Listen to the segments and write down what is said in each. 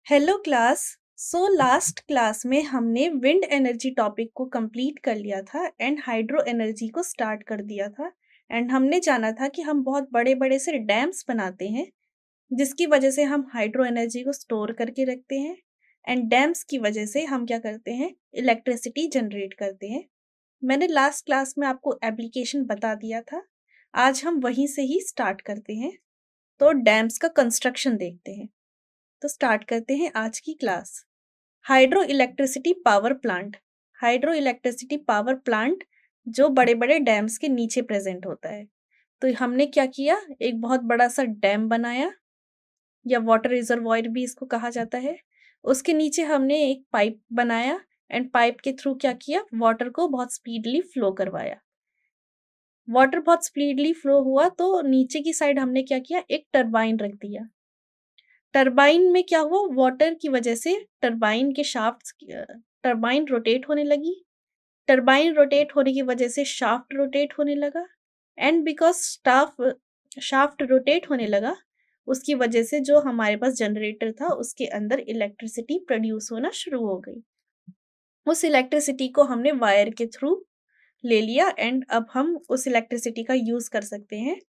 Hello class. So last class में हमने wind energy topic को कंप्लीट कर लिया था एंड हाइड्रो एनर्जी को स्टार्ट कर दिया था। एंड हमने जाना था कि हम बहुत बड़े बड़े से डैम्स बनाते हैं जिसकी वजह से हम हाइड्रो एनर्जी को स्टोर करके रखते हैं। एंड डैम्स की वजह से हम क्या करते हैं, इलेक्ट्रिसिटी जनरेट करते हैं। मैंने लास्ट क्लास में आपको एप्लीकेशन बता दिया था। आज हम वहीं से ही स्टार्ट करते हैं। तो डैम्स का कंस्ट्रक्शन देखते हैं। तो स्टार्ट करते हैं आज की class. Hydro electricity power plant. Hydro electricity power plant जो बड़े बड़े डैम्स के नीचे प्रेजेंट होता है। तो हमने क्या किया, एक बहुत बड़ा सा डैम बनाया या वाटर रिजर्वॉयर भी इसको कहा जाता है। उसके नीचे हमने एक पाइप बनाया एंड पाइप के थ्रू क्या किया, वाटर को बहुत स्पीडली फ्लो करवाया। वाटर बहुत स्पीडली फ्लो हुआ तो नीचे की साइड हमने क्या किया, एक टरबाइन रख दिया। टरबाइन में क्या हुआ, वाटर की वजह से टरबाइन के शाफ्ट्स टरबाइन रोटेट होने लगी। टरबाइन रोटेट होने की वजह से शाफ्ट रोटेट होने लगा एंड बिकॉज शाफ्ट रोटेट होने लगा, उसकी वजह से जो हमारे पास जनरेटर था उसके अंदर इलेक्ट्रिसिटी प्रोड्यूस होना शुरू हो गई। उस इलेक्ट्रिसिटी को हमने वायर के थ्रू ले लिया एंड अब हम उस इलेक्ट्रिसिटी का यूज कर सकते हैं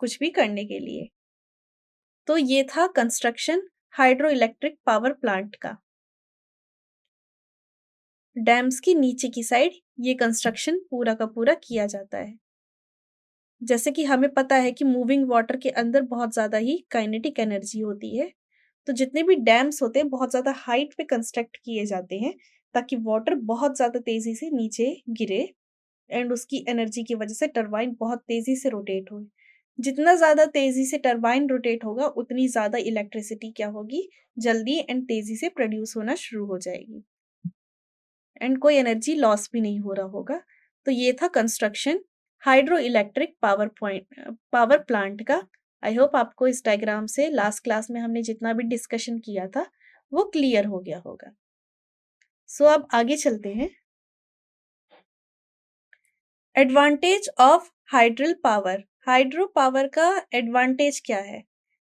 कुछ भी करने के लिए। तो ये था construction hydroelectric power plant का। डैम्स की नीचे की साइड ये कंस्ट्रक्शन पूरा का पूरा किया जाता है। जैसे कि हमें पता है कि मूविंग वाटर के अंदर बहुत ज़्यादा ही काइनेटिक एनर्जी होती है। तो जितने भी डैम्स होते हैं बहुत ज़्यादा हाइट पे कंस्ट्रक्ट किए जाते हैं ताकि वाटर बहुत ज़्यादा तेज़ी से नीचे गिरे एंड उसकी एनर्जी की वजह से टरबाइन बहुत तेज़ी से रोटेट हो। जितना ज़्यादा तेज़ी से टरबाइन रोटेट होगा उतनी ज़्यादा इलेक्ट्रिसिटी क्या होगी, जल्दी एंड तेज़ी से प्रोड्यूस होना शुरू हो जाएगी एंड कोई एनर्जी लॉस भी नहीं हो रहा होगा। तो ये था construction hydroelectric power plant का। आई होप आपको इस डायग्राम से लास्ट क्लास में हमने जितना भी डिस्कशन किया था वो क्लियर हो गया होगा। सो अब आगे चलते हैं। Advantage of hydel power. Hydro power का एडवांटेज क्या है?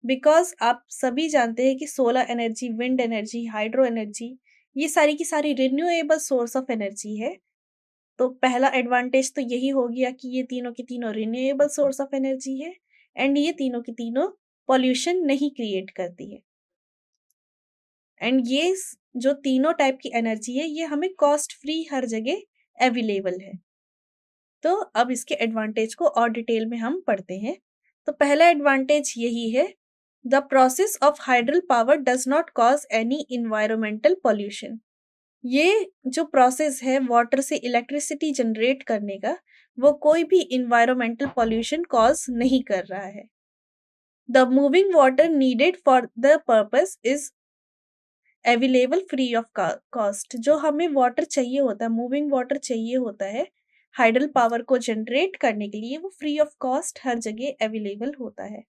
बिकॉज आप सभी जानते हैं कि solar energy, wind energy, hydro energy ये सारी की सारी रिन्यूएबल सोर्स ऑफ एनर्जी है। तो पहला एडवांटेज तो यही हो गया कि ये तीनों की तीनों रिन्यूएबल सोर्स ऑफ एनर्जी है एंड ये तीनों की तीनों पॉल्यूशन नहीं क्रिएट करती है। एंड ये जो तीनों टाइप की एनर्जी है ये हमें कॉस्ट फ्री हर जगह अवेलेबल है। तो अब इसके एडवांटेज को और डिटेल में हम पढ़ते हैं। तो पहला एडवांटेज यही है, the process of hydel power does not cause any environmental pollution. ये जो प्रोसेस है वाटर से इलेक्ट्रिसिटी जनरेट करने का, वो कोई भी इन्वायरमेंटल पॉल्यूशन कॉज नहीं कर रहा है। The moving water needed for the purpose is available free of cost. जो हमें वाटर चाहिए होता है, मूविंग वाटर चाहिए होता है हाइडल पावर को जनरेट करने के लिए, वो फ्री ऑफ कॉस्ट हर जगह अवेलेबल होता है।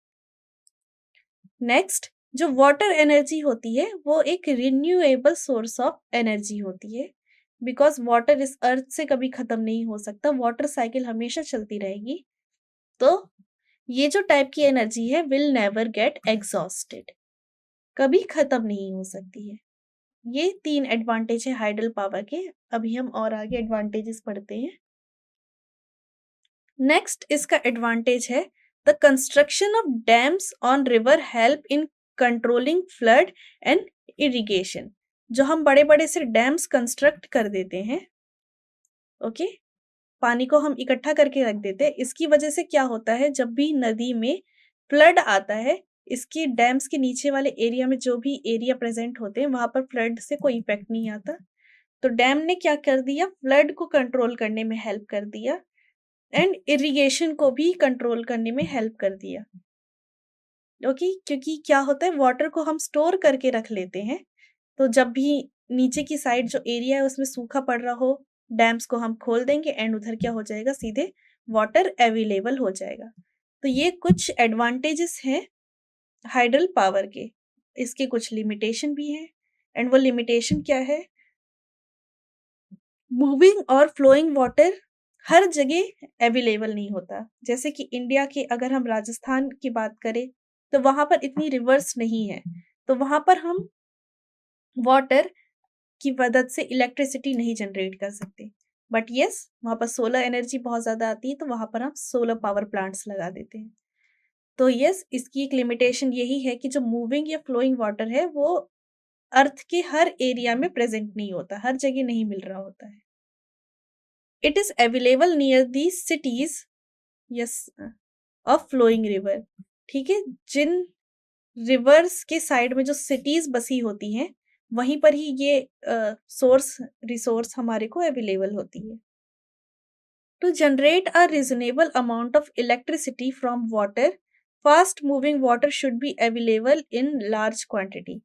नेक्स्ट, जो वाटर एनर्जी होती है वो एक रिन्यूएबल सोर्स ऑफ एनर्जी होती है। बिकॉज वाटर इस अर्थ से कभी खत्म नहीं हो सकता, वाटर साइकिल हमेशा चलती रहेगी। तो ये जो टाइप की एनर्जी है विल नेवर गेट एग्जॉस्टेड, कभी खत्म नहीं हो सकती है। ये 3 एडवांटेज है हाइडल पावर के। अभी हम और आगे एडवांटेजेस पढ़ते हैं। नेक्स्ट इसका एडवांटेज है, the construction of dams on river help in controlling flood and irrigation. जो हम बड़े बड़े से डैम्स कंस्ट्रक्ट कर देते हैं, ओके, पानी को हम इकट्ठा करके रख देते हैं, इसकी वजह से क्या होता है, जब भी नदी में फ्लड आता है, इसके डैम्स के नीचे वाले एरिया में जो भी एरिया प्रेजेंट होते हैं वहां पर फ्लड से कोई इफेक्ट नहीं आता। तो डैम ने क्या कर दिया, फ्लड को कंट्रोल करने में हेल्प कर दिया एंड इरिगेशन को भी कंट्रोल करने में हेल्प कर दिया। ओके, क्योंकि क्या होता है, वाटर को हम स्टोर करके रख लेते हैं। तो जब भी नीचे की साइड जो एरिया है उसमें सूखा पड़ रहा हो, डैम्स को हम खोल देंगे एंड उधर क्या हो जाएगा, सीधे वाटर अवेलेबल हो जाएगा। तो ये कुछ एडवांटेजेस हैं हाइडल पावर के। इसके कुछ लिमिटेशन भी हैं एंड वो लिमिटेशन क्या है, मूविंग और फ्लोइंग वाटर हर जगह अवेलेबल नहीं होता। जैसे कि इंडिया के अगर हम राजस्थान की बात करें तो वहां पर इतनी रिवर्स नहीं है, तो वहां पर हम वाटर की मदद से इलेक्ट्रिसिटी नहीं जनरेट कर सकते। बट यस, वहाँ पर सोलर एनर्जी बहुत ज़्यादा आती है, तो वहाँ पर हम सोलर पावर प्लांट्स लगा देते हैं। तो यस, इसकी एक लिमिटेशन यही है कि जो मूविंग या फ्लोइंग वाटर है, वो अर्थ के हर एरिया में प्रेज़ेंट नहीं होता, हर जगह नहीं मिल रहा होता है। It is available near the cities, yes, of flowing river, ठीक है? जिन रिवर्स के साइड में जो सिटीज़ बसी होती हैं, वहीं पर ही ये सोर्स रिसोर्स हमारे को अवेलेबल होती है। To generate a reasonable amount of electricity from water, fast moving water should be available in large quantity.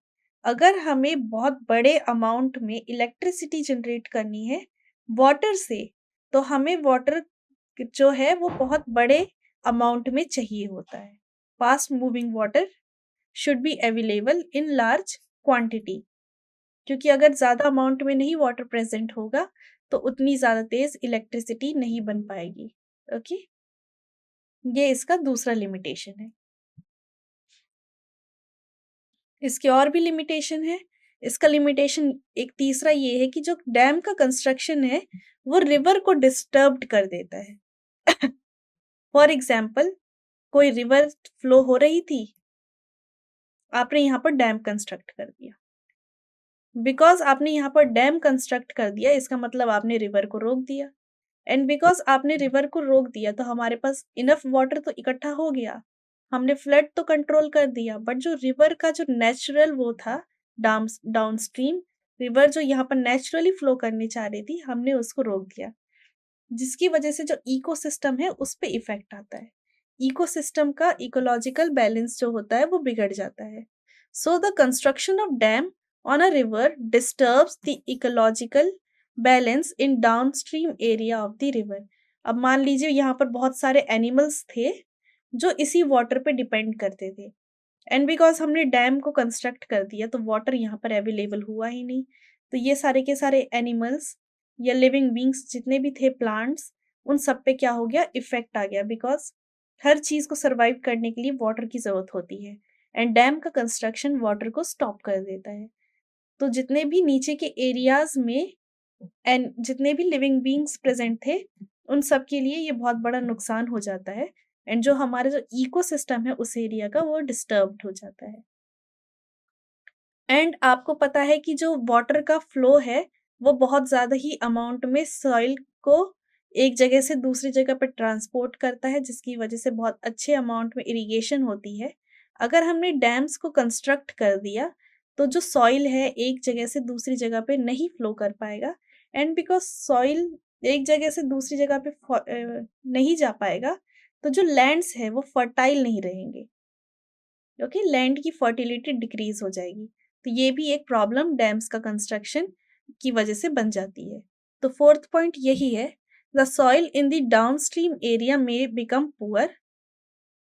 अगर हमें बहुत बड़े अमाउंट में इलेक्ट्रिसिटी जनरेट करनी है वाटर से, तो हमें वाटर जो है वो बहुत बड़े अमाउंट में चाहिए होता है। Fast moving water should be available in large quantity, क्योंकि अगर ज़्यादा अमाउंट में नहीं वाटर प्रेज़ेंट होगा, तो उतनी ज़्यादा तेज़ इलेक्ट्रिसिटी नहीं बन पाएगी। ओके? ये इसका दूसरा लिमिटेशन है। इसके और भी लिमिटेशन है। इसका लिमिटेशन एक तीसरा ये है कि जो डैम का कंस्ट्रक्शन है, वो रिवर को डिस्टर्ब्ड कर देता है। फॉर एग्ज़ाम्पल, कोई रिवर फ्लो हो रही थी, आपने यहाँ पर डैम कंस्ट्रक्ट कर दिया। बिकॉज़ आपने यहाँ पर डैम कंस्ट्रक्ट कर दिया, इसका मतलब आपने रिवर को रोक दिया। एंड बिकॉज़ आपने रिवर को रोक दिया, तो हमारे पास इनफ वाटर तो इकट्ठा हो गया। हमने फ्लड तो कंट्रोल कर दिया, बट जो रिवर का जो नेचुरल वो था, डाउनस्ट्रीम रिवर जो यहाँ पर नेचुरली फ्लो करनी चाह रही थी, हमने उसको रोक दिया। जिसकी वजह से जो इकोसिस्टम है, उस पे इफ़ेक्ट आता है। इकोसिस्टम का इकोलॉजिकल बैलेंस जो होता है, वो बिगड़ जाता है। So the construction of dam on a river disturbs the ecological balance in downstream area of the river. अब मान लीजिए यहाँ पर बहुत सारे एनिमल्स थे, जो इसी वाटर पे डिपेंड करते थे। एंड बिकॉज़ हमने डैम को कंस्ट्रक्ट कर दिया, तो वाटर यहाँ पर अवेलेबल हुआ ही नहीं। तो ये सारे के सारे एनिमल्स या लिविंग बीइंग्स जितने भी थे, प्लांट्स, उन सब पे क्या हो गया, इफ़ेक्ट आ गया। बिकॉज़ हर चीज़ को सर्वाइव करने के लिए वाटर की ज़रूरत होती है, एंड डैम का कंस्ट्रक्शन वाटर को स्टॉप कर देता है। तो जितने भी नीचे के एरियाज़ में एंड जितने भी लिविंग बीइंग्स प्रेज़ेंट थे, उन सब के लिए ये बहुत बड़ा नुकसान हो जाता है, एंड जो हमारा जो इकोसिस्टम है उस एरिया का, वो डिस्टर्ब्ड हो जाता है। एंड आपको पता है कि जो वाटर का फ्लो है, वो बहुत ज़्यादा ही अमाउंट में सॉइल को एक जगह से दूसरी जगह पे ट्रांसपोर्ट करता है, जिसकी वजह से बहुत अच्छे अमाउंट में इरिगेशन होती है। अगर हमने डैम्स को कंस्ट्रक्ट कर दिया, तो जो सॉइल है एक जगह से दूसरी जगह पे नहीं फ्लो कर पाएगा, एंड बिकॉज़ सॉइल एक जगह से दूसरी जगह पे नहीं जा पाएगा, तो जो लैंड्स है वो फर्टाइल नहीं रहेंगे। ओके, लैंड की फर्टिलिटी डिक्रीज हो जाएगी। तो ये भी एक प्रॉब्लम डैम्स का कंस्ट्रक्शन की वजह से बन जाती है। तो फोर्थ पॉइंट यही है, the soil in the downstream area में बिकम पुअर,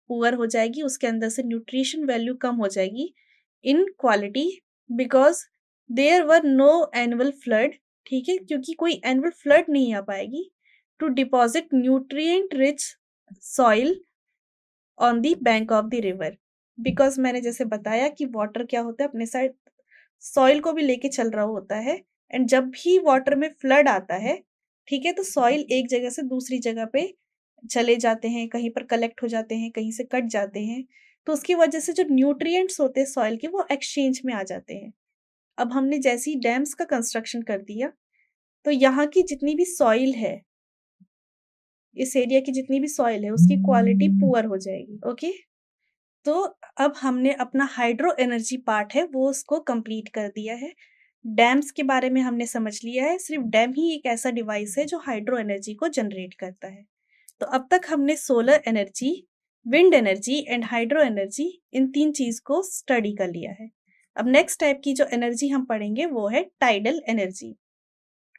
पुअर हो जाएगी, उसके अंदर से न्यूट्रिशन वैल्यू कम हो जाएगी in quality, because there were no annual flood, ठीक है, क्योंकि कोई एनुअल फ्लड नहीं आ पाएगी to deposit nutrient rich soil on the bank of the river. Because मैंने जैसे बताया कि वाटर क्या होता है, अपने साइड सॉइल को भी लेके चल रहा होता है, एंड जब भी वाटर में फ्लड आता है, ठीक है, तो सॉइल एक जगह से दूसरी जगह पे चले जाते हैं, कहीं पर कलेक्ट हो जाते हैं, कहीं से कट जाते हैं, तो उसकी वजह से जो न्यूट्रिएंट्स होते हैं सॉइल के, वो एक्सचेंज में आ जाते हैं। अब हमने जैसे ही डैम्स का कंस्ट्रक्शन कर दिया, तो यहाँ की जितनी भी सॉइल है, इस एरिया की जितनी भी सॉइल है, उसकी क्वालिटी पुअर हो जाएगी। ओके, तो अब हमने अपना हाइड्रो एनर्जी पार्ट है वो उसको कंप्लीट कर दिया है। डैम्स के बारे में हमने समझ लिया है, सिर्फ डैम ही एक ऐसा डिवाइस है जो हाइड्रो एनर्जी को जनरेट करता है। तो अब तक हमने solar energy, wind energy and hydro energy, इन तीन चीज को स्टडी कर लिया है। अब नेक्स्ट टाइप की जो एनर्जी हम पढ़ेंगे वो है tidal energy.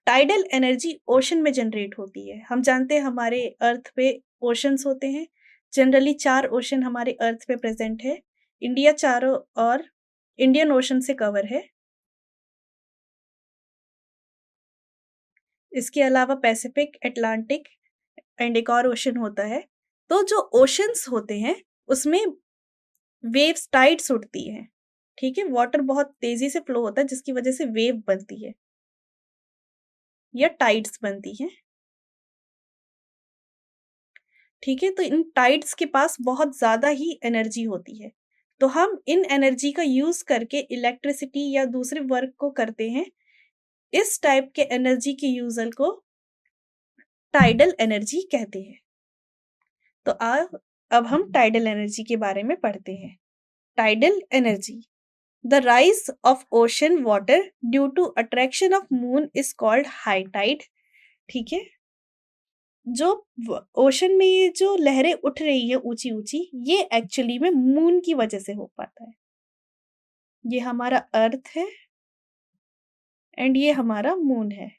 Tidal energy ocean में जनरेट होती है। हम जानते हैं हमारे अर्थ पे ओशंस होते हैं। जनरली 4 ओशन हमारे अर्थ पे प्रेज़ेंट है। इंडिया चारों ओर इंडियन ओशन से कवर है। इसके अलावा पैसिफिक, अटलांटिक एंड एक और ओशन होता है। तो जो ओशंस होते हैं उसमें वेव्स, टाइड्स उठती हैं, ठीक है? वाटर बहुत तेज़ी से फ्लो होता है जिसकी वजह से वेव बनती है या टाइड्स बनती हैं, ठीक है? तो इन टाइड्स के पास बहुत ज़्यादा ही एनर्जी होती है। तो हम इन एनर्जी का यूज़ करके इलेक्ट्रिसिटी या दूसरे वर्क को करते हैं। इस टाइप के एनर्जी के यूज़ल को टाइडल एनर्जी कहते हैं। तो अब हम टाइडल एनर्जी के बारे में पढ़ते हैं। Tidal energy, the rise of ocean water due to attraction of moon is called high tide. ठीक है? जो ओशन में ये जो लहरें उठ रही है ऊंची ऊंची, ये एक्चुअली में मून की वजह से हो पाता है। ये हमारा अर्थ है एंड ये हमारा मून है।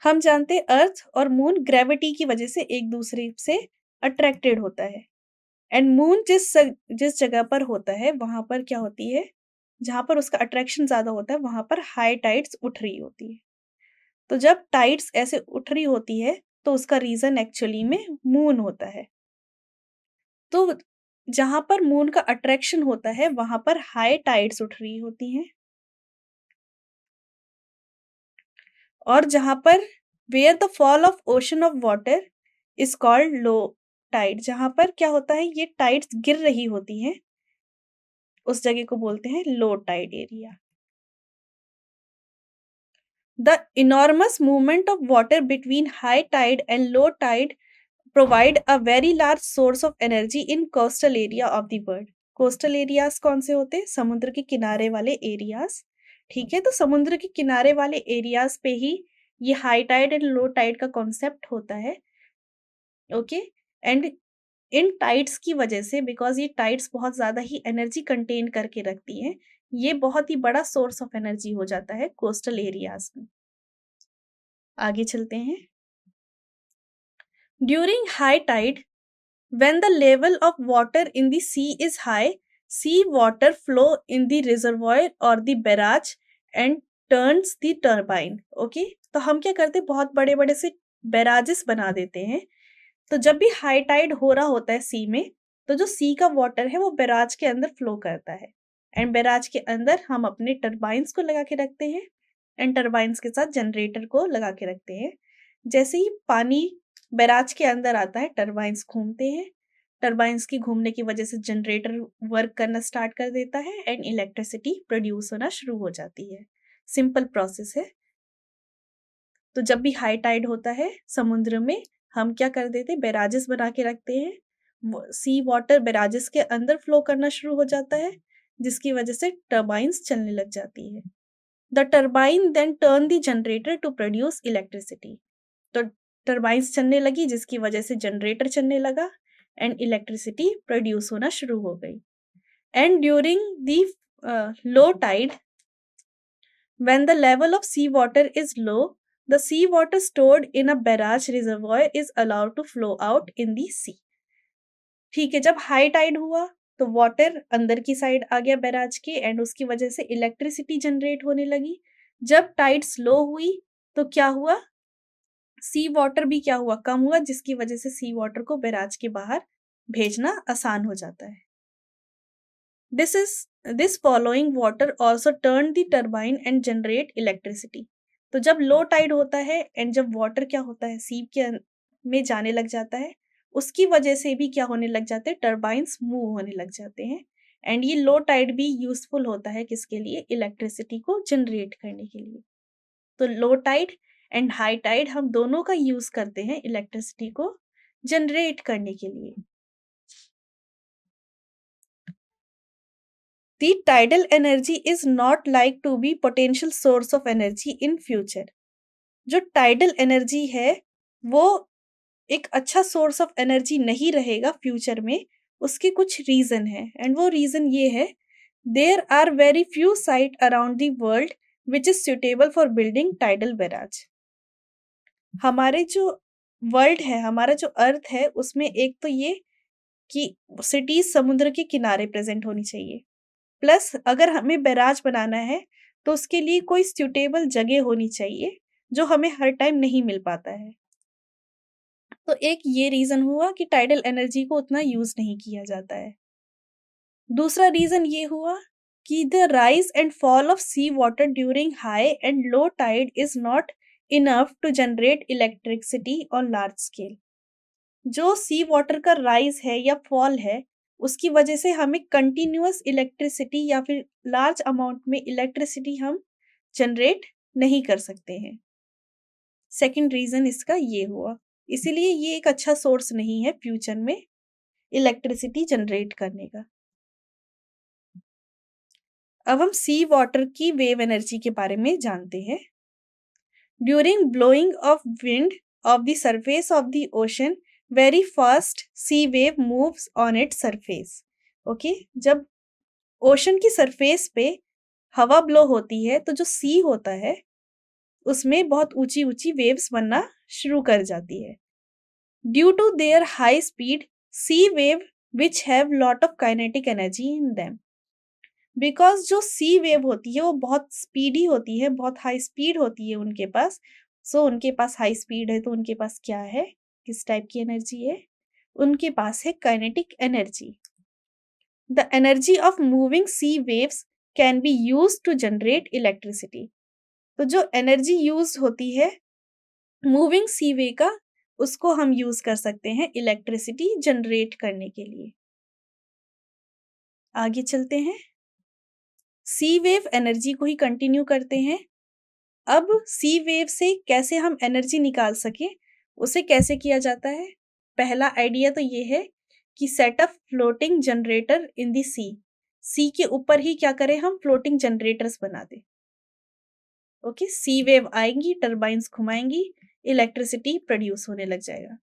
हम जानते हैं अर्थ और मून ग्रेविटी की वजह से एक दूसरे से अट्रैक्टेड होता है। एंड मून जिस जगह पर होता है वहां पर क्या होती है, जहां पर उसका अट्रैक्शन ज्यादा होता है वहां पर हाई टाइड्स उठ रही होती है। तो जब टाइड्स ऐसे उठ रही होती है तो उसका रीजन एक्चुअली में मून होता है। तो जहां पर मून का अट्रैक्शन होता है वहां पर हाई टाइड्स उठ रही होती हैं, और जहां पर where the fall of ocean of water is called low tide, जहां पर क्या होता है ये टाइड्स गिर रही होती हैं, उस जगह को बोलते हैं low tide area. The enormous movement of water between high tide and low tide provide a very large source of energy in coastal area of the world. Coastal areas कौन से होते हैं? समुद्र के किनारे वाले एरियाज। ठीक है? तो समुद्र के किनारे वाले एरियाज पे ही ये high tide and low tide का कॉन्सेप्ट होता है। ओके? एंड इन टाइड्स की वजह से, बिकॉज ये टाइड्स बहुत ज्यादा ही एनर्जी कंटेन करके रखती हैं, ये बहुत ही बड़ा सोर्स ऑफ एनर्जी हो जाता है कोस्टल एरियाज में। आगे चलते हैं। During high tide, when the level of water in the sea is high, sea water flow in the reservoir or the barrage and turns the turbine. Okay? तो हम क्या करते हैं, बहुत बड़े बड़े से बैराजेस बना देते हैं। तो जब भी हाई टाइड हो रहा होता है सी में, तो जो सी का वाटर है वो बैराज के अंदर फ्लो करता है, एंड बैराज के अंदर हम अपने टर्बाइंस को लगा के रखते हैं, एंड टर्बाइंस के साथ जनरेटर को लगा के रखते हैं। जैसे ही पानी बैराज के अंदर आता है, टर्बाइंस घूमते हैं, टर्बाइंस की घूमने की वजह से जनरेटर वर्क करना स्टार्ट कर देता है एंड इलेक्ट्रिसिटी प्रोड्यूस होना शुरू हो जाती है। सिंपल प्रोसेस है। तो जब भी हाई टाइड होता है समुद्र में, हम क्या कर देते हैं, बैराजेस बना के रखते हैं। सी वाटर बैराजेस के अंदर फ्लो करना शुरू हो जाता है, जिसकी वजह से टर्बाइंस चलने लग जाती है। The turbine then turn the generator to produce electricity. तो टर्बाइंस चलने लगी जिसकी वजह से जनरेटर चलने लगा एंड इलेक्ट्रिसिटी प्रोड्यूस होना शुरू हो गई। And during the low tide, when the level of sea water is low, the sea water stored in a barrage reservoir is allowed to flow out in the sea. ठीक है? जब high Tide हुआ तो water अंदर की side आ गया barrage के, and उसकी वजह से इलेक्ट्रिसिटी जनरेट होने लगी। जब टाइड स्लो हुई तो क्या हुआ, सी वाटर भी क्या हुआ, कम हुआ, जिसकी वजह से सी वाटर को बैराज के बाहर भेजना आसान हो जाता है। This following water also turn the turbine and generate electricity. तो जब लो टाइड होता है एंड जब वाटर क्या होता है सी के में जाने लग जाता है, उसकी वजह से भी क्या होने लग जाते हैं, टर्बाइंस मूव होने लग जाते हैं। एंड ये लो टाइड भी यूजफुल होता है किसके लिए, इलेक्ट्रिसिटी को जनरेट करने के लिए। तो low tide and high tide हम दोनों का यूज करते हैं इलेक्ट्रिसिटी को जनरेट करने के लिए। The tidal energy is not like to be potential source of energy in future. जो टाइडल एनर्जी है वो एक अच्छा सोर्स ऑफ एनर्जी नहीं रहेगा फ्यूचर में। उसके कुछ रीजन है, एंड वो रीजन ये है, there are very few site around the world which is suitable for building tidal barrage. हमारे जो वर्ल्ड है, हमारा जो अर्थ है, उसमें एक तो ये कि सिटीज समुद्र के किनारे प्रेजेंट होनी चाहिए, प्लस अगर हमें बैराज बनाना है तो उसके लिए कोई सूटेबल जगह होनी चाहिए जो हमें हर टाइम नहीं मिल पाता है। तो एक ये रीजन हुआ कि टाइडल एनर्जी को उतना यूज नहीं किया जाता है। दूसरा रीजन ये हुआ कि the rise and fall of sea water during high and low tide is not enough to generate electricity on large scale. जो सी वाटर का राइज है या फॉल है, उसकी वजह से हमें कंटिन्यूअस इलेक्ट्रिसिटी या फिर लार्ज अमाउंट में इलेक्ट्रिसिटी हम जनरेट नहीं कर सकते हैं। सेकंड रीजन इसका ये हुआ, इसीलिए ये एक अच्छा सोर्स नहीं है फ्यूचर में इलेक्ट्रिसिटी जनरेट करने का। अब हम सी वाटर की वेव एनर्जी के बारे में जानते हैं। During blowing of wind of the surface of the ocean, very fast sea wave moves on its surface. Okay, जब ओशन की सरफेस पे हवा ब्लो होती है तो जो सी होता है उसमें बहुत ऊंची ऊंची वेव्स बनना शुरू कर जाती है। Due to their high speed sea wave which have lot of kinetic energy in them. Because जो सी वेव होती है वो बहुत स्पीडी होती है, बहुत हाई स्पीड होती है उनके पास। सो उनके पास हाई स्पीड है तो उनके पास क्या है, किस टाइप की एनर्जी है? उनके पास है kinetic energy. The energy of moving sea waves can be use to generate electricity. तो जो एनर्जी यूज होती है मूविंग सी वे का, उसको हम यूज कर सकते हैं इलेक्ट्रिसिटी जनरेट करने के लिए। आगे चलते हैं, सी वेव एनर्जी को ही कंटिन्यू करते हैं। अब सी वेव से कैसे हम एनर्जी निकाल सकें, उसे कैसे किया जाता है? पहला आइडिया तो ये है कि सेट अप फ्लोटिंग जनरेटर इन दी सी के ऊपर ही क्या करें, हम फ्लोटिंग जनरेटर्स बना दें। ओके, सी वेव आएंगी, टर्बाइंस घुमाएंगी, इलेक्ट्रिसिटी प्रोड्यूस होने लग जाएगा।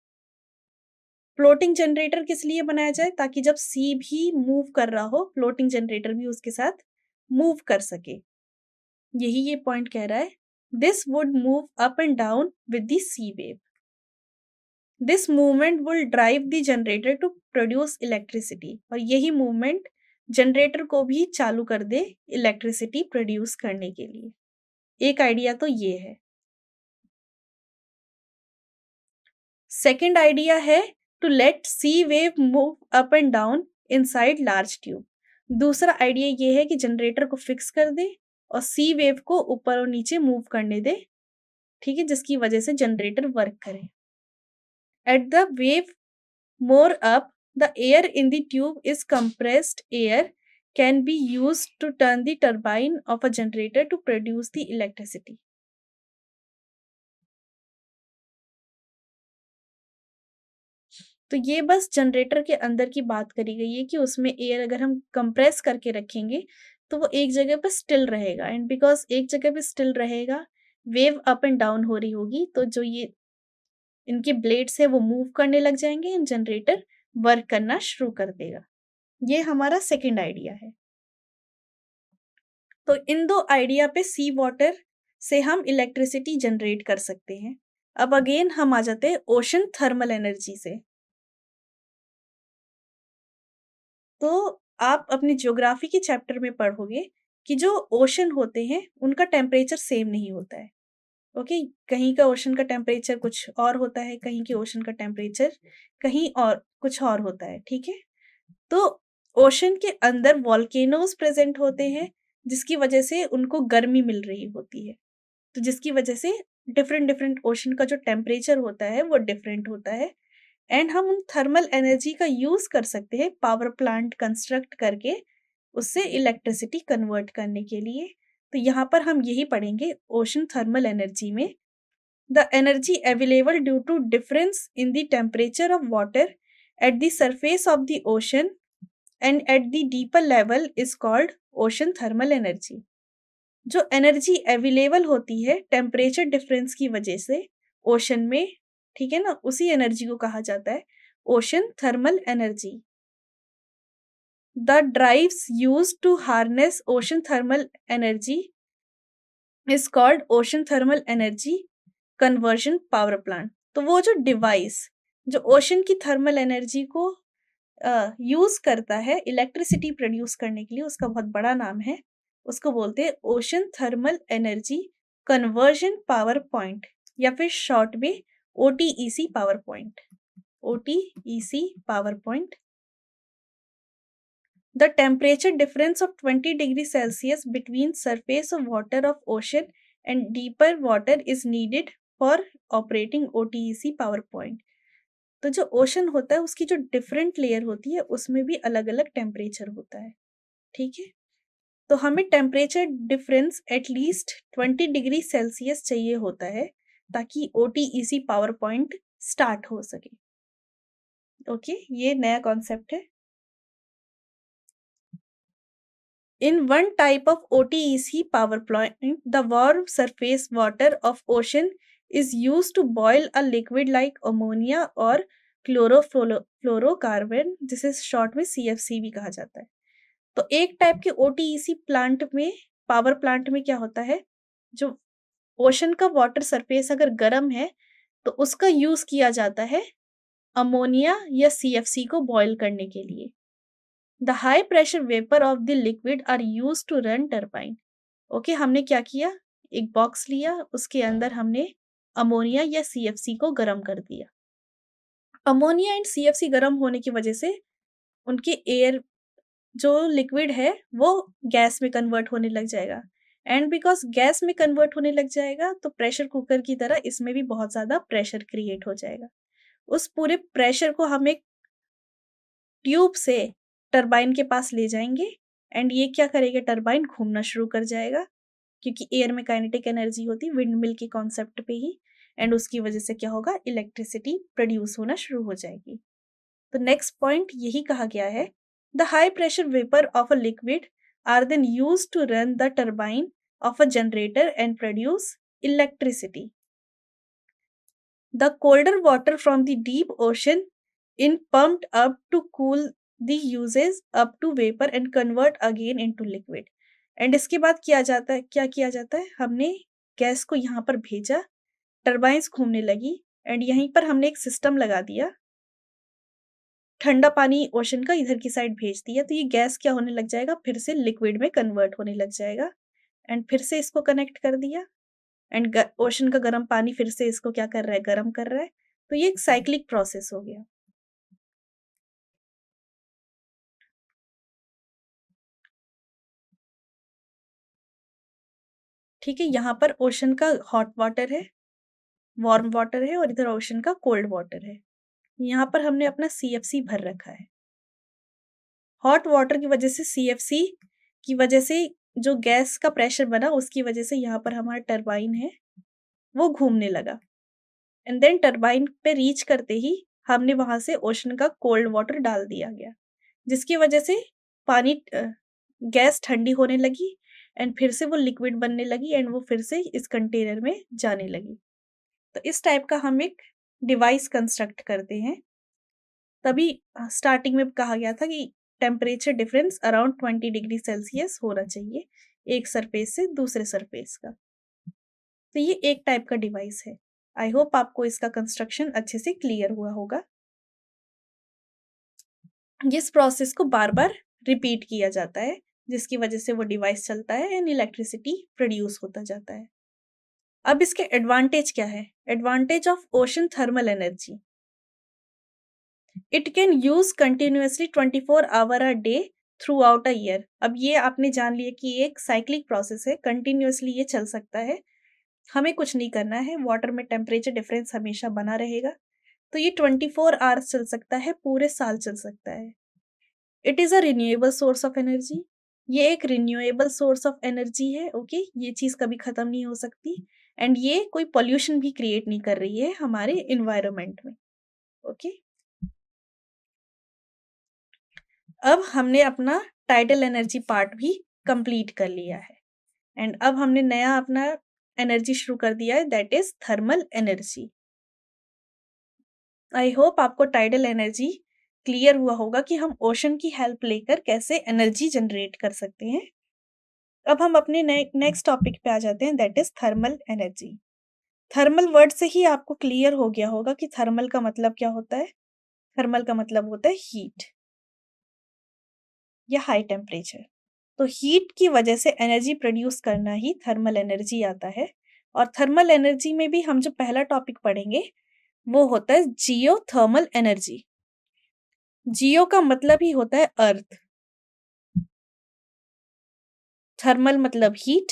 फ्लोटिंग जनरेटर किस लिए बनाया जाए? ताकि जब सी भी मूव कर रहा हो, फ्लोटिंग जनरेटर भी उसके साथ मूव कर सके। यही ये पॉइंट कह रहा है। This would move up and down with the sea wave. This movement will drive the generator to produce electricity. और यही मूवमेंट जनरेटर को भी चालू कर दे इलेक्ट्रिसिटी प्रोड्यूस करने के लिए। एक आइडिया तो ये है। सेकेंड आइडिया है to let sea wave move up and down inside large tube. दूसरा आइडिया ये है कि जनरेटर को फिक्स कर दे और सी वेव को ऊपर और नीचे मूव करने दे, ठीक है, जिसकी वजह से जनरेटर वर्क करे। At the wave more up, the air in the tube is compressed air can be used to turn the turbine of a generator to produce the electricity. तो ये बस जनरेटर के अंदर की बात करी गई है कि उसमें एयर अगर हम कंप्रेस करके रखेंगे तो वो एक जगह पे स्टिल रहेगा, एंड बिकॉज एक जगह पे स्टिल रहेगा, वेव अप एंड डाउन हो रही होगी, तो जो ये इनके ब्लेड्स है वो मूव करने लग जाएंगे एंड जनरेटर वर्क करना शुरू कर देगा। ये हमारा सेकंड आइडिया है। तो इन दो आइडिया पे सी वाटर से हम इलेक्ट्रिसिटी जनरेट कर सकते हैं। अब अगेन हम आ जाते हैं ओशन थर्मल एनर्जी से। तो आप अपने ज्योग्राफी के चैप्टर में पढ़ोगे कि जो ओशन होते हैं उनका टेम्परेचर सेम नहीं होता है। ओके, कहीं का ओशन का टेम्परेचर कुछ और होता है, कहीं के ओशन का टेम्परेचर कहीं और कुछ और होता है, ठीक है। तो ओशन के अंदर वॉल्केनोज प्रेजेंट होते हैं, जिसकी वजह से उनको गर्मी मिल रही होती है, तो जिसकी वजह से डिफरेंट डिफरेंट ओशन का जो टेम्परेचर होता है वो डिफरेंट होता है। एंड हम उन थर्मल एनर्जी का यूज कर सकते हैं पावर प्लांट कंस्ट्रक्ट करके उससे इलेक्ट्रिसिटी कन्वर्ट करने के लिए। तो यहाँ पर हम यही पढ़ेंगे ओशन थर्मल एनर्जी में, the energy available due to difference in the temperature of water at the surface of the ocean and at the deeper level is called ocean thermal energy. जो एनर्जी अवेलेबल होती है temperature difference की वजह से ocean में, ठीक है ना, उसी एनर्जी को कहा जाता है ocean thermal energy. The drives used to harness ocean thermal energy is called ocean thermal energy conversion power plant. तो वो जो डिवाइस जो ओशन की थर्मल एनर्जी को यूज करता है इलेक्ट्रिसिटी प्रोड्यूस करने के लिए, उसका बहुत बड़ा नाम है, उसको बोलते हैं ocean thermal energy conversion power point, या फिर शॉर्ट में OTEC power point. OTEC power point. The temperature difference of 20 degrees Celsius between surface of water of ocean and deeper water is needed for operating OTEC power point. तो जो ocean होता है उसकी जो different layer होती है उसमें भी अलग अलग टेम्परेचर होता है, ठीक है। तो हमें temperature difference at least 20 degree Celsius चाहिए होता है ताकि OTEC पावर पॉइंट स्टार्ट हो सके। ओके, ये नया कॉन्सेप्ट है। In one type of OTEC power plant, the warm surface water of ocean is used to boil a liquid like ammonia or chlorofluorocarbon, जिसे शॉर्ट में CFC भी कहा जाता है। तो एक टाइप के OTEC प्लांट में, पावर प्लांट में क्या होता है, जो ओशन का वाटर सरफेस अगर गर्म है तो उसका यूज किया जाता है अमोनिया या CFC को बॉयल करने के लिए। The high pressure vapor of the liquid are used to run turbine. Okay, हमने क्या किया, एक बॉक्स लिया, उसके अंदर हमने अमोनिया या CFC को गर्म कर दिया। अमोनिया एंड CFC गर्म होने की वजह से उनके एयर जो लिक्विड है वो गैस में कन्वर्ट होने लग जाएगा, एंड बिकॉज गैस में कन्वर्ट होने लग जाएगा तो प्रेशर कुकर की तरह इसमें भी बहुत ज़्यादा प्रेशर क्रिएट हो जाएगा। उस पूरे प्रेशर को हम एक ट्यूब से टरबाइन के पास ले जाएंगे एंड ये क्या करेगा, टरबाइन घूमना शुरू कर जाएगा, क्योंकि एयर में काइनेटिक एनर्जी होती है विंड मिल के कॉन्सेप्ट पे ही, एंड उसकी वजह से क्या होगा, इलेक्ट्रिसिटी प्रोड्यूस होना शुरू हो जाएगी। तो नेक्स्ट पॉइंट यही कहा गया है, the high pressure vapour of a liquid are then use to run the turbine of a generator and produce electricity. The colder water from the deep ocean in pumped up to cool the uses up to vapor and convert again into liquid. And इसके बाद किया जाता है, क्या किया जाता है, हमने गैस को यहाँ पर भेजा, टरबाइंस घूमने लगी एंड यहीं पर हमने एक सिस्टम लगा दिया, ठंडा पानी ओशन का इधर की साइड भेज दिया, तो ये गैस क्या होने लग जाएगा, फिर से लिक्विड में कन्वर्ट होने लग जाएगा, एंड फिर से इसको कनेक्ट कर दिया एंड ओशन का गर्म पानी फिर से इसको क्या कर रहा है, गर्म कर रहा है। तो ये एक साइक्लिक प्रोसेस हो गया। ठीक है, यहाँ पर ओशन का हॉट वाटर है, वार्म वाटर है, और इधर ओशन का कोल्ड वाटर है। यहाँ पर हमने अपना CFC भर रखा है। हॉट वाटर की वजह से, CFC की वजह से जो गैस का प्रेशर बना उसकी वजह से यहाँ पर हमारा टरबाइन है वो घूमने लगा, एंड देन टरबाइन पे रीच करते ही हमने वहां से ओशन का कोल्ड वाटर डाल दिया गया, जिसकी वजह से पानी गैस ठंडी होने लगी एंड फिर से वो लिक्विड बनने लगी एंड वो फिर से इस कंटेनर में जाने लगी। तो इस टाइप का हम एक डिवाइस कंस्ट्रक्ट करते हैं। तभी स्टार्टिंग में कहा गया था कि temperature difference around 20 degree Celsius होना चाहिए एक सरफेस से दूसरे सरफेस का। तो ये एक टाइप का डिवाइस है। आई होप आपको इसका कंस्ट्रक्शन अच्छे से क्लियर हुआ होगा। इस प्रोसेस को बार बार रिपीट किया जाता है, जिसकी वजह से वो डिवाइस चलता है एंड इलेक्ट्रिसिटी प्रोड्यूस होता जाता है। अब इसके एडवांटेज क्या है, advantage of ocean thermal energy, it can use continuously 24 hour a day throughout a year. अब ये आपने जान लिया कि ये एक साइक्लिक प्रोसेस है, कंटिन्यूअसली ये चल सकता है, हमें कुछ नहीं करना है, वाटर में टेम्परेचर डिफरेंस हमेशा बना रहेगा, तो ये 24 आवर्स चल सकता है, पूरे साल चल सकता है। It is a renewable source of energy, ये एक रिन्यूएबल सोर्स ऑफ एनर्जी है। ओके, ये चीज़ कभी ख़त्म नहीं हो सकती, एंड ये कोई पॉल्यूशन भी क्रिएट नहीं कर रही है हमारे इन्वायरमेंट में। ओके, अब हमने अपना टाइडल एनर्जी पार्ट भी कंप्लीट कर लिया है, एंड अब हमने नया अपना एनर्जी शुरू कर दिया है, that is thermal energy. I hope आपको टाइडल एनर्जी क्लियर हुआ होगा कि हम ओशन की हेल्प लेकर कैसे एनर्जी जनरेट कर सकते हैं। अब हम अपने नेक्स्ट टॉपिक पे आ जाते हैं, that is thermal energy. Thermal word से ही आपको क्लियर हो गया होगा कि थर्मल का मतलब क्या होता है। थर्मल का मतलब होता है हीट या हाई टेम्परेचर। तो हीट की वजह से एनर्जी प्रोड्यूस करना ही थर्मल एनर्जी आता है। और थर्मल एनर्जी में भी हम जो पहला टॉपिक पढ़ेंगे वो होता है जियोथर्मल एनर्जी। जियो का मतलब ही होता है अर्थ, थर्मल मतलब हीट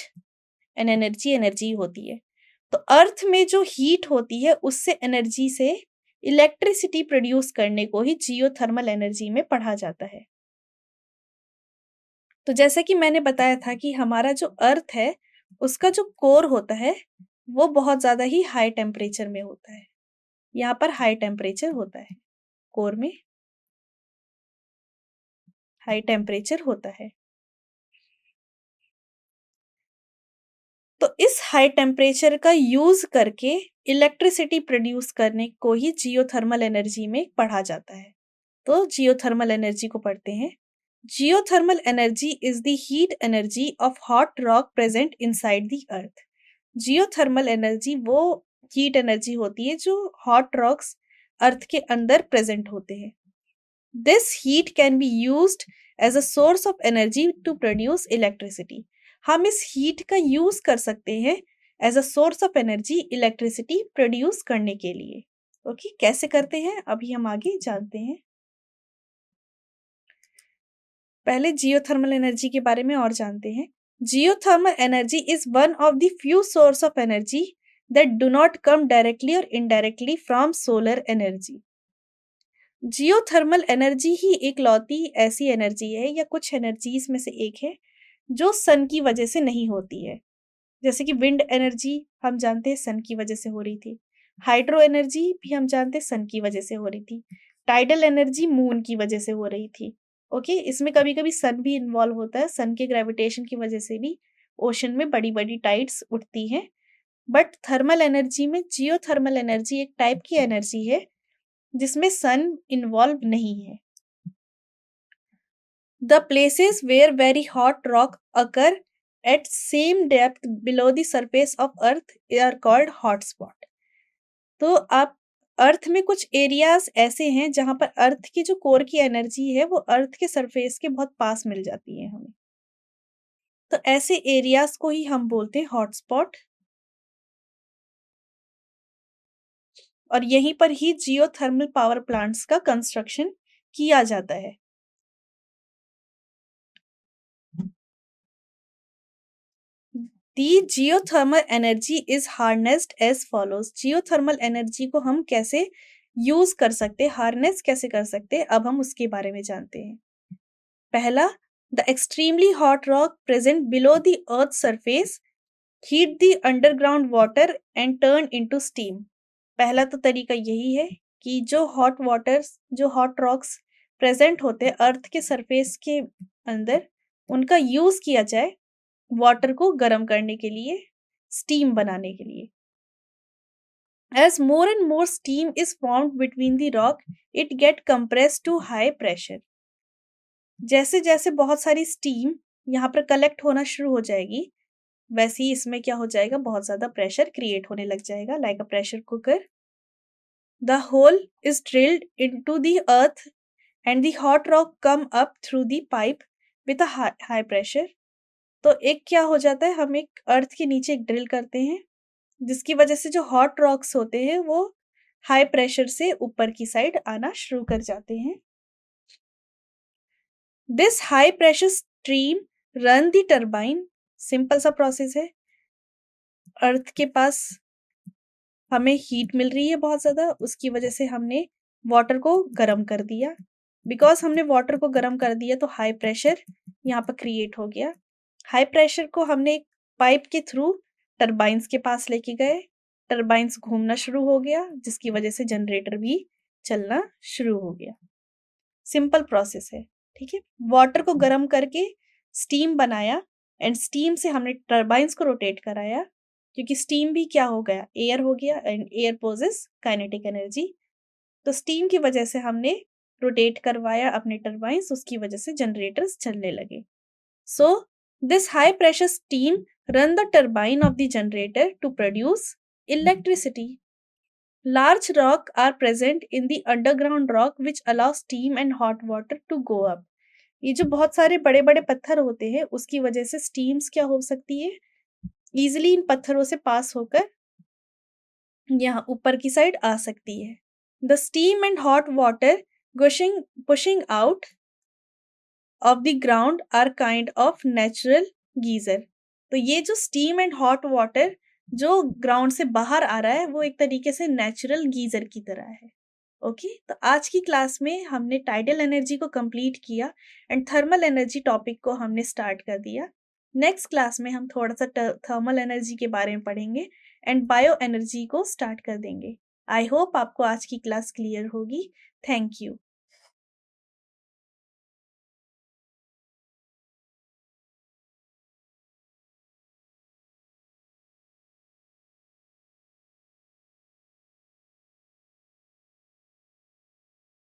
एंड एनर्जी एनर्जी होती है। तो अर्थ में जो हीट होती है उससे एनर्जी से इलेक्ट्रिसिटी प्रोड्यूस करने को ही जियोथर्मल एनर्जी में पढ़ा जाता है। तो जैसे कि मैंने बताया था कि हमारा जो अर्थ है उसका जो कोर होता है वो बहुत ज्यादा ही हाई टेम्परेचर में होता है। यहाँ पर हाई टेम्परेचर होता है, कोर में हाई टेम्परेचर होता है। तो इस हाई टेम्परेचर का यूज करके इलेक्ट्रिसिटी प्रोड्यूस करने को ही जियोथर्मल एनर्जी में पढ़ा जाता है। तो जियोथर्मल एनर्जी को पढ़ते हैं। Geothermal energy is the heat energy of hot rock present inside the earth. Geothermal energy वो हीट एनर्जी होती है जो हॉट रॉक्स अर्थ के अंदर प्रेजेंट होते हैं। This heat can be used as a source of energy to produce electricity. हम इस हीट का यूज कर सकते हैं as a source of energy electricity produce करने के लिए। ओके, कैसे करते हैं अभी हम आगे जानते हैं। पहले जियोथर्मल एनर्जी के बारे में और जानते हैं। Geothermal energy is one of the few source of energy that do not come directly or indirectly from solar energy. Geothermal energy ही एक लौती ऐसी एनर्जी है या कुछ एनर्जीज में से एक है जो सन की वजह से नहीं होती है। जैसे कि विंड एनर्जी हम जानते हैं सन की वजह से हो रही थी, हाइड्रो एनर्जी भी हम जानते हैं सन की वजह से हो रही थी, टाइडल एनर्जी मून की वजह से हो रही थी। ओके, इसमें कभी कभी सन भी इन्वॉल्व होता है, सन के ग्रेविटेशन की वजह से भी ओशन में बड़ी बड़ी टाइड्स उठती हैं। बट थर्मल एनर्जी में जियोथर्मल एनर्जी एक टाइप की एनर्जी है जिसमें सन इन्वॉल्व नहीं है। The places where very hot rock occur at same depth below the surface of earth are called hotspot। तो आप अर्थ में कुछ एरियाज ऐसे हैं जहां पर अर्थ की जो कोर की एनर्जी है वो अर्थ के सरफेस के बहुत पास मिल जाती है हमें। तो ऐसे एरियाज को ही हम बोलते हैं हॉटस्पॉट। और यहीं पर ही जियोथर्मल पावर प्लांट्स का कंस्ट्रक्शन किया जाता है। The geothermal energy is harnessed as follows। Geothermal energy को हम कैसे यूज कर सकते हैं, हार्नेस कैसे कर सकते हैं, अब हम उसके बारे में जानते हैं। पहला, the extremely hot rock present below the earth surface heat the underground water and turn into steam. पहला तो तरीका यही है कि जो हॉट वाटर्स, जो हॉट रॉक्स प्रेजेंट होते हैं अर्थ के सरफेस के अंदर, उनका यूज किया जाए वाटर को गर्म करने के लिए, स्टीम बनाने के लिए। As more and more steam is formed between the rock, it get compressed to high pressure। जैसे जैसे बहुत सारी स्टीम यहाँ पर कलेक्ट होना शुरू हो जाएगी वैसे ही इसमें क्या हो जाएगा, बहुत ज्यादा प्रेशर क्रिएट होने लग जाएगा, like a pressure cooker. The hole is drilled into the earth and the hot rock come up through the pipe with a high pressure. तो एक क्या हो जाता है, हम एक अर्थ के नीचे एक ड्रिल करते हैं जिसकी वजह से जो हॉट रॉक्स होते हैं वो हाई प्रेशर से ऊपर की साइड आना शुरू कर जाते हैं। This high pressure stream run the turbine. Simple सा प्रोसेस है, अर्थ के पास हमें हीट मिल रही है बहुत ज्यादा, उसकी वजह से हमने वाटर को गर्म कर दिया। बिकॉज हमने वाटर को गर्म कर दिया तो हाई प्रेशर यहाँ पर क्रिएट हो गया। हाई प्रेशर को हमने एक पाइप के थ्रू टरबाइंस के पास लेके गए, टरबाइंस घूमना शुरू हो गया जिसकी वजह से जनरेटर भी चलना शुरू हो गया। सिंपल प्रोसेस है, ठीक है। वाटर को गर्म करके स्टीम बनाया एंड स्टीम से हमने टरबाइंस को रोटेट कराया, क्योंकि स्टीम भी क्या हो गया, एयर हो गया, and air possess kinetic energy. तो स्टीम की वजह से हमने रोटेट करवाया अपने टरबाइंस, उसकी वजह से जनरेटर्स चलने लगे। So, this high pressure steam run the turbine of the generator to produce electricity। Large rock are present in the underground rock which allow steam and hot water to go up। ये जो बहुत सारे बड़े बड़े पत्थर होते हैं उसकी वजह से स्टीम्स क्या हो सकती है, इजिली इन पत्थरों से पास होकर यहाँ ऊपर की साइड आ सकती है। The steam and hot water pushing out of the ground are kind of natural geyser. तो ये जो स्टीम एंड हॉट वाटर जो ग्राउंड से बाहर आ रहा है, वो एक तरीके से नेचुरल गीज़र की तरह है। ओके, तो आज की क्लास में हमने टाइडल एनर्जी को कंप्लीट किया एंड थर्मल एनर्जी टॉपिक को हमने स्टार्ट कर दिया। नेक्स्ट क्लास में हम थोड़ा-सा ट थर्मल एनर्जी के बारे में पढ़ेंगे एंड बायो एनर्जी को स्टार्ट कर देंगे। आई होप आपको आज की क्लास क्लियर होगी। Thank you.